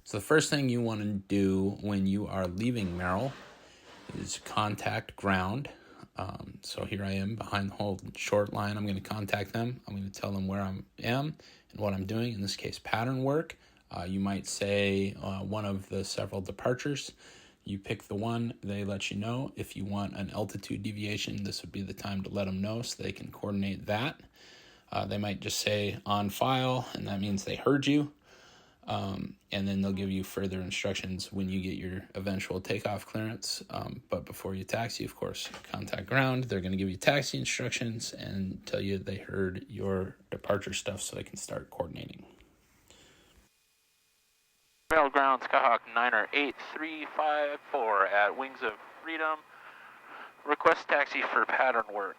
So the first thing you want to do when you are leaving Merrill is contact ground. So here I am behind the whole short line. I'm going to contact them. I'm going to tell them where I am and what I'm doing. In this case, pattern work. You might say one of the several departures. You pick the one, they let you know. If you want an altitude deviation, this would be the time to let them know so they can coordinate that. They might just say on file, and that means they heard you. And then they'll give you further instructions when you get your eventual takeoff clearance. But before you taxi, of course, contact ground. They're going to give you taxi instructions and tell you they heard your departure stuff so they can start coordinating. Merrill Ground, Skyhawk 98354 at Wings of Freedom. Request taxi for pattern work.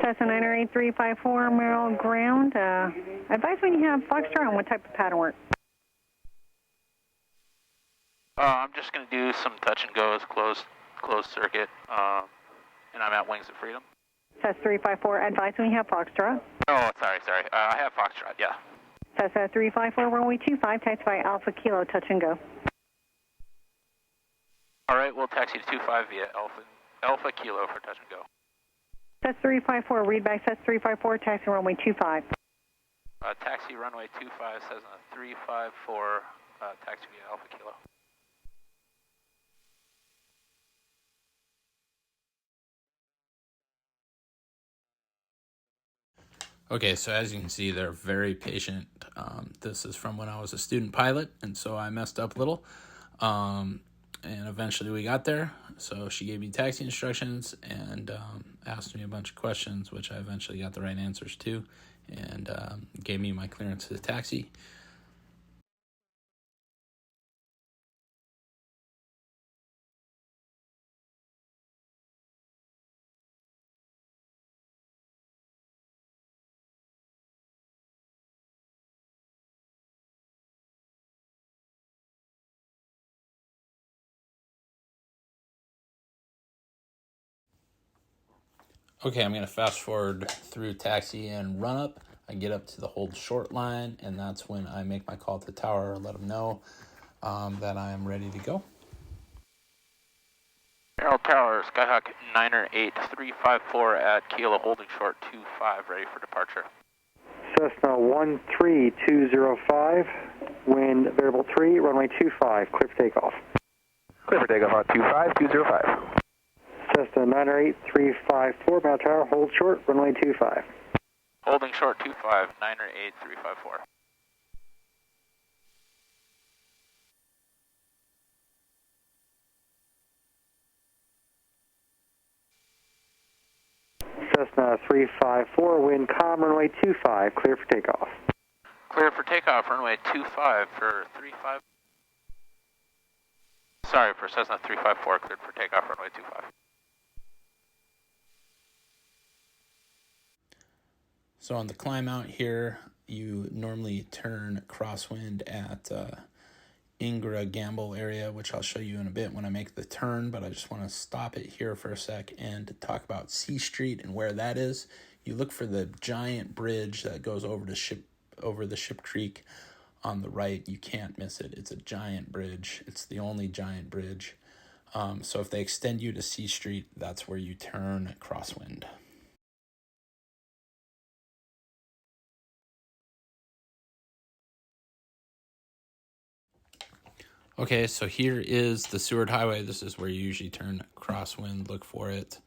Cessna 98354, Merrill Ground. Advise when you have Foxtrot on what type of pattern work. I'm just going to do some touch and goes, closed circuit, and I'm at Wings of Freedom. Cessna 354, advise when you have Foxtrot. Oh, sorry. I have Foxtrot, yeah. Cessna 354, runway 25, taxi by Alpha Kilo, touch and go. All right, we'll taxi to 25 via Alpha Kilo for touch and go. Cessna 354, read back Cessna 354, taxi runway 25. Taxi runway 25, Cessna 354, taxi via Alpha Kilo. Okay, so as you can see, they're very patient. This is from when I was a student pilot, and so I messed up a little. And eventually we got there. So she gave me taxi instructions and asked me a bunch of questions, which I eventually got the right answers to, and gave me my clearance to the taxi. Okay, I'm going to fast forward through taxi and run up. I get up to the hold short line, and that's when I make my call to the tower, let them know that I am ready to go. Merrill Tower, Skyhawk 98354 at Kilo, holding short 25, ready for departure. Cessna 13205, wind variable 3, runway 25, clear for takeoff. Clear for takeoff on 25205. Cessna 98354, Merrill Tower, hold short, runway 25. Holding short 25, 98354. Cessna 354, wind calm, runway 25, clear for takeoff. Clear for takeoff, runway 25 for 35. Sorry, for Cessna 354, cleared for takeoff, runway 25. So on the climb out here, you normally turn crosswind at Ingra Gamble area, which I'll show you in a bit when I make the turn, but I just want to stop it here for a sec and talk about C Street and where that is. You look for the giant bridge that goes over the Ship Creek on the right. You can't miss it. It's a giant bridge. It's the only giant bridge. So if they extend you to C Street, that's where you turn crosswind. Okay, so here is the Seward Highway. This is where you usually turn crosswind. Look for it.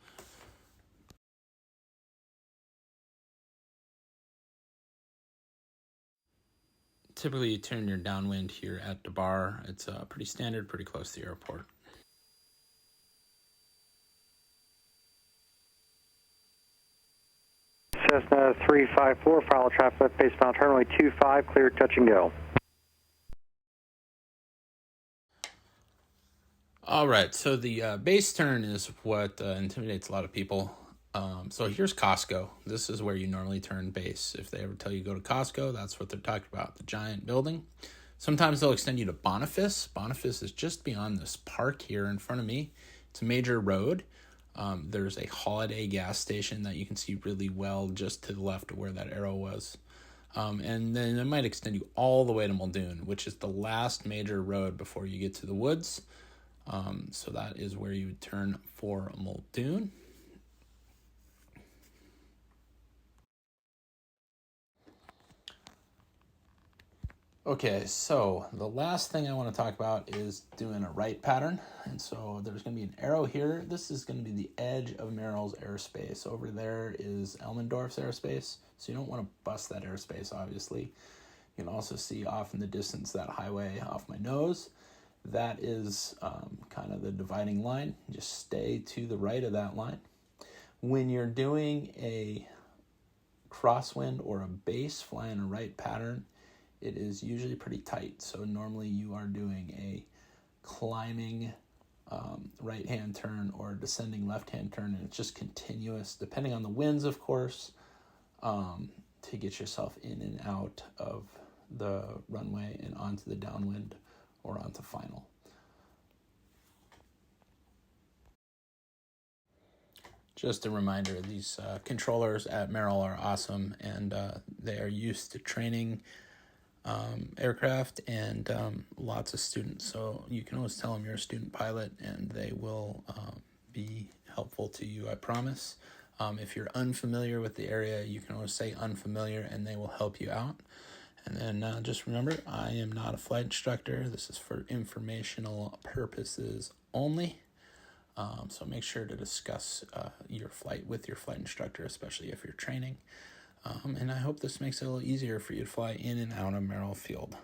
Typically, you turn your downwind here at DeBar. It's pretty standard, pretty close to the airport. Cessna 354, follow traffic left base bound, turn runway 25, clear, touch and go. All right, so the base turn is what intimidates a lot of people. So here's Costco. This is where you normally turn base. If they ever tell you go to Costco, that's what they're talking about, the giant building. Sometimes they'll extend you to Boniface. Boniface is just beyond this park here in front of me. It's a major road. There's a Holiday gas station that you can see really well just to the left of where that arrow was. And then it might extend you all the way to Muldoon, which is the last major road before you get to the woods. So that is where you would turn for Muldoon. Okay, so the last thing I want to talk about is doing a right pattern. And so there's going to be an arrow here. This is going to be the edge of Merrill's airspace. Over there is Elmendorf's airspace. So you don't want to bust that airspace, obviously. You can also see off in the distance that highway off my nose. That is kind of the dividing line. Just stay to the right of that line. When you're doing a crosswind or a base flying a right pattern, it is usually pretty tight. So normally you are doing a climbing right-hand turn or descending left-hand turn, and it's just continuous, depending on the winds, of course, to get yourself in and out of the runway and onto the downwind or onto final. Just a reminder, these controllers at Merrill are awesome, and they are used to training aircraft and lots of students. So you can always tell them you're a student pilot, and they will be helpful to you, I promise. If you're unfamiliar with the area, you can always say unfamiliar, and they will help you out. And then just remember, I am not a flight instructor. This is for informational purposes only. So make sure to discuss your flight with your flight instructor, especially if you're training. And I hope this makes it a little easier for you to fly in and out of Merrill Field.